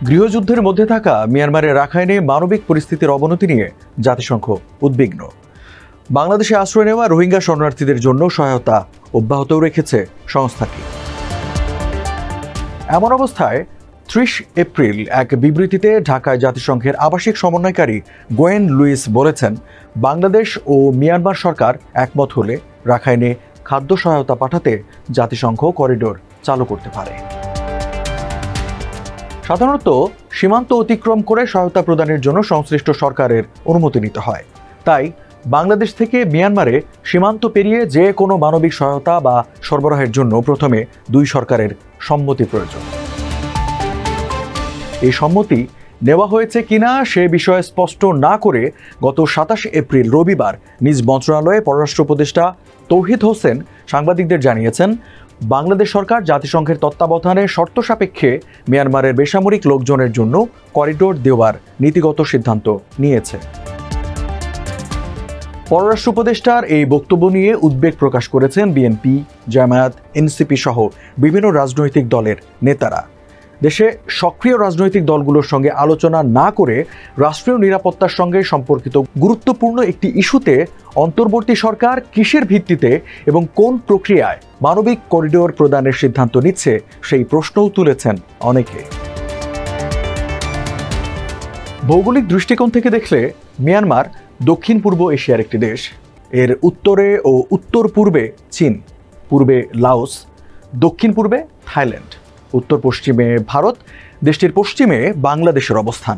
গৃহযুদ্ধের মধ্যে থাকা মিয়ানমারের রাখাইনে মানবিক পরিস্থিতির অবনতি নিয়ে জাতিসংঘ উদ্বিগ্ন। বাংলাদেশে আশ্রয় নেওয়া রোহিঙ্গা শরণার্থীদের জন্য সহায়তা অব্যাহতও রেখেছে সংস্থাটি। এমন অবস্থায় 30 এপ্রিল এক বিবৃতিতে ঢাকায় জাতিসংঘের আবাসিক সমন্বয়কারী গোয়েন লুইস বলেছেন, বাংলাদেশ ও মিয়ানমার সরকার একমত হলে রাখাইনে খাদ্য সহায়তা পাঠাতে জাতিসংঘ করিডোর চালু করতে পারে। সাধারণত সীমান্ত অতিক্রম করে সহায়তা প্রদানের জন্য সংশ্লিষ্ট সরকারের অনুমতি নিতে হয়। তাই বাংলাদেশ থেকে মিয়ানমারে সীমান্ত পেরিয়ে যে কোনো মানবিক সহায়তা বা সরবরাহের জন্য প্রথমে দুই সরকারের সম্মতি প্রয়োজন। এই সম্মতি নেওয়া হয়েছে কিনা সে বিষয়ে স্পষ্ট না করে গত 27 এপ্রিল রবিবার নিজ মন্ত্রণালয়ে পররাষ্ট্র উপদেষ্টা তৌহিদ হোসেন সাংবাদিকদের জানিয়েছেন, বাংলাদেশ সরকার জাতিসংঘের তত্ত্বাবধানে শর্ত সাপেক্ষে মিয়ানমারের বেসামরিক লোকজনের জন্য করিডোর দেওয়ার নীতিগত সিদ্ধান্ত নিয়েছে। পররাষ্ট্র উপদেষ্টার এই বক্তব্য নিয়ে উদ্বেগ প্রকাশ করেছেন বিএনপি, জামায়াত, এনসিপি সহ বিভিন্ন রাজনৈতিক দলের নেতারা। দেশে সক্রিয় রাজনৈতিক দলগুলোর সঙ্গে আলোচনা না করে রাষ্ট্রীয় নিরাপত্তার সঙ্গে সম্পর্কিত গুরুত্বপূর্ণ একটি ইস্যুতে অন্তর্বর্তী সরকার কিসের ভিত্তিতে এবং কোন প্রক্রিয়ায় মানবিক করিডোর প্রদানের সিদ্ধান্ত নিচ্ছে সেই প্রশ্নও তুলেছেন অনেকে। ভৌগোলিক দৃষ্টিকোণ থেকে দেখলে মিয়ানমার দক্ষিণ পূর্ব এশিয়ার একটি দেশ। এর উত্তরে ও উত্তর পূর্বে চীন, পূর্বে লাওস, দক্ষিণ পূর্বে থাইল্যান্ড, উত্তর পশ্চিমে ভারত, দেশটির পশ্চিমে বাংলাদেশের অবস্থান।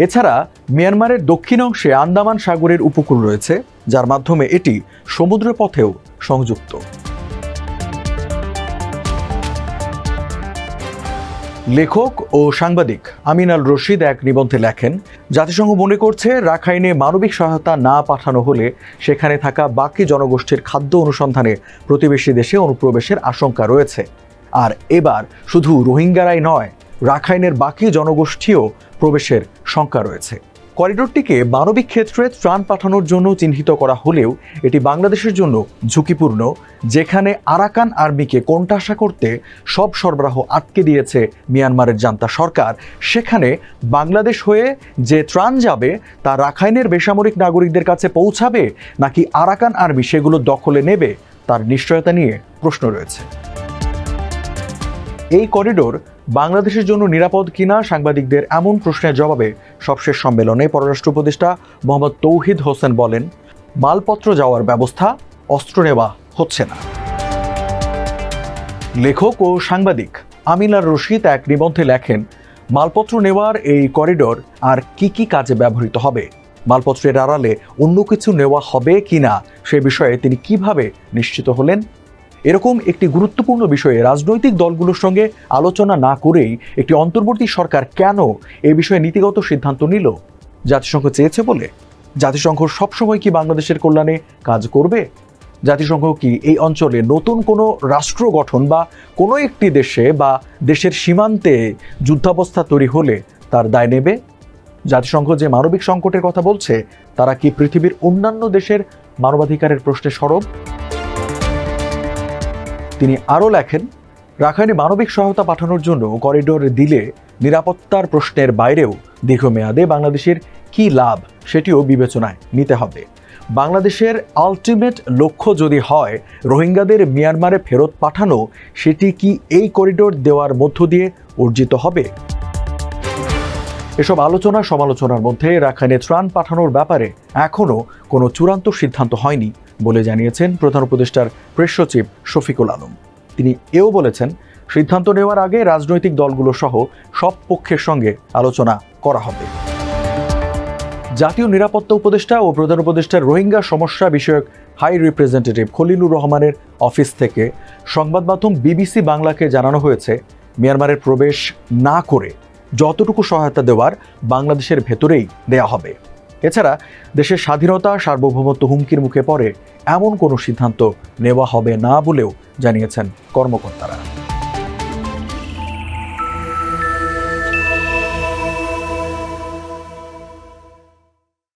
এছাড়া মিয়ানমারের দক্ষিণ অংশে আন্দামান সাগরের উপকূল রয়েছে, যার মাধ্যমে এটি সমুদ্র পথেও সংযুক্ত। লেখক ও সাংবাদিক আমিন আল রশিদ এক নিবন্ধে লেখেন, জাতিসংঘ মনে করছে রাখাইনে মানবিক সহায়তা না পাঠানো হলে সেখানে থাকা বাকি জনগোষ্ঠীর খাদ্য অনুসন্ধানে প্রতিবেশী দেশে অনুপ্রবেশের আশঙ্কা রয়েছে। আর এবার শুধু রোহিঙ্গারাই নয়, রাখাইনের বাকি জনগোষ্ঠীও প্রবেশের শঙ্কা রয়েছে। করিডোরটিকে মানবিক ক্ষেত্রে ত্রাণ পাঠানোর জন্য চিহ্নিত করা হলেও এটি বাংলাদেশের জন্য ঝুঁকিপূর্ণ, যেখানে আরাকান আর্মিকে কোণঠাসা করতে সব সরবরাহ আটকে দিয়েছে মিয়ানমারের জান্তা সরকার। সেখানে বাংলাদেশ হয়ে যে ত্রাণ যাবে তা রাখাইনের বেসামরিক নাগরিকদের কাছে পৌঁছাবে নাকি আরাকান আর্মি সেগুলো দখলে নেবে, তার নিশ্চয়তা নিয়ে প্রশ্ন রয়েছে। এই করিডোর বাংলাদেশের জন্য নিরাপদ কিনা সাংবাদিকদের এমন প্রশ্নের জবাবে সবশেষ সম্মেলনে পররাষ্ট্র উপদেষ্টা মোহাম্মদ তৌহিদ হোসেন বলেন, মালপত্র যাওয়ার ব্যবস্থা, অস্ত্র নেওয়া হচ্ছে না। লেখক ও সাংবাদিক আমিন আল রশিদ এক নিবন্ধে লেখেন, মালপত্র নেওয়ার এই করিডোর আর কি কাজে ব্যবহৃত হবে, মালপত্রের আড়ালে অন্য কিছু নেওয়া হবে কিনা সে বিষয়ে তিনি কিভাবে নিশ্চিত হলেন? এরকম একটি গুরুত্বপূর্ণ বিষয়ে রাজনৈতিক দলগুলোর সঙ্গে আলোচনা না করেই একটি অন্তর্বর্তী সরকার কেন এ বিষয়ে নীতিগত সিদ্ধান্ত নিল? জাতিসংঘ চেয়েছে বলে? জাতিসংঘ সবসময় কি বাংলাদেশের কল্যাণে কাজ করবে? জাতিসংঘ কি এই অঞ্চলে নতুন কোনো রাষ্ট্র গঠন বা কোনো একটি দেশে বা দেশের সীমান্তে যুদ্ধাবস্থা তৈরি হলে তার দায় নেবে? জাতিসংঘ যে মানবিক সংকটের কথা বলছে, তারা কি পৃথিবীর অন্যান্য দেশের মানবাধিকারের প্রশ্নে সরব? তিনি আরও লেখেন, রাখাইনে মানবিক সহায়তা পাঠানোর জন্য করিডোর দিলে নিরাপত্তার প্রশ্নের বাইরেও দীর্ঘমেয়াদে বাংলাদেশের কি লাভ সেটিও বিবেচনায় নিতে হবে। বাংলাদেশের আলটিমেট লক্ষ্য যদি হয় রোহিঙ্গাদের মিয়ানমারে ফেরত পাঠানো, সেটি কি এই করিডোর দেওয়ার মধ্য দিয়ে অর্জিত হবে? এসব আলোচনা সমালোচনার মধ্যে রাখাইনে ত্রাণ পাঠানোর ব্যাপারে এখনও কোনো চূড়ান্ত সিদ্ধান্ত হয়নি বলে জানিয়েছেন প্রধান উপদেষ্টার প্রেস সচিব শফিকুল আলম। তিনি এও বলেছেন, সিদ্ধান্ত নেওয়ার আগে রাজনৈতিক দলগুলো সহ সব পক্ষের সঙ্গে আলোচনা করা হবে। জাতীয় নিরাপত্তা উপদেষ্টা ও প্রধান উপদেষ্টার রোহিঙ্গা সমস্যা বিষয়ক হাই রিপ্রেজেন্টেটিভ খলিলুর রহমানের অফিস থেকে সংবাদ মাধ্যম বিবিসি বাংলাকে জানানো হয়েছে, মিয়ানমারের প্রবেশ না করে যতটুকু সহায়তা দেওয়ার বাংলাদেশের ভেতরেই দেয়া হবে। এছাড়া দেশের স্বাধীনতা, সার্বভৌমত্ব হুমকির মুখে পড়ে এমন কোনো সিদ্ধান্ত নেওয়া হবে না বলেও জানিয়েছেন কর্মকর্তারা।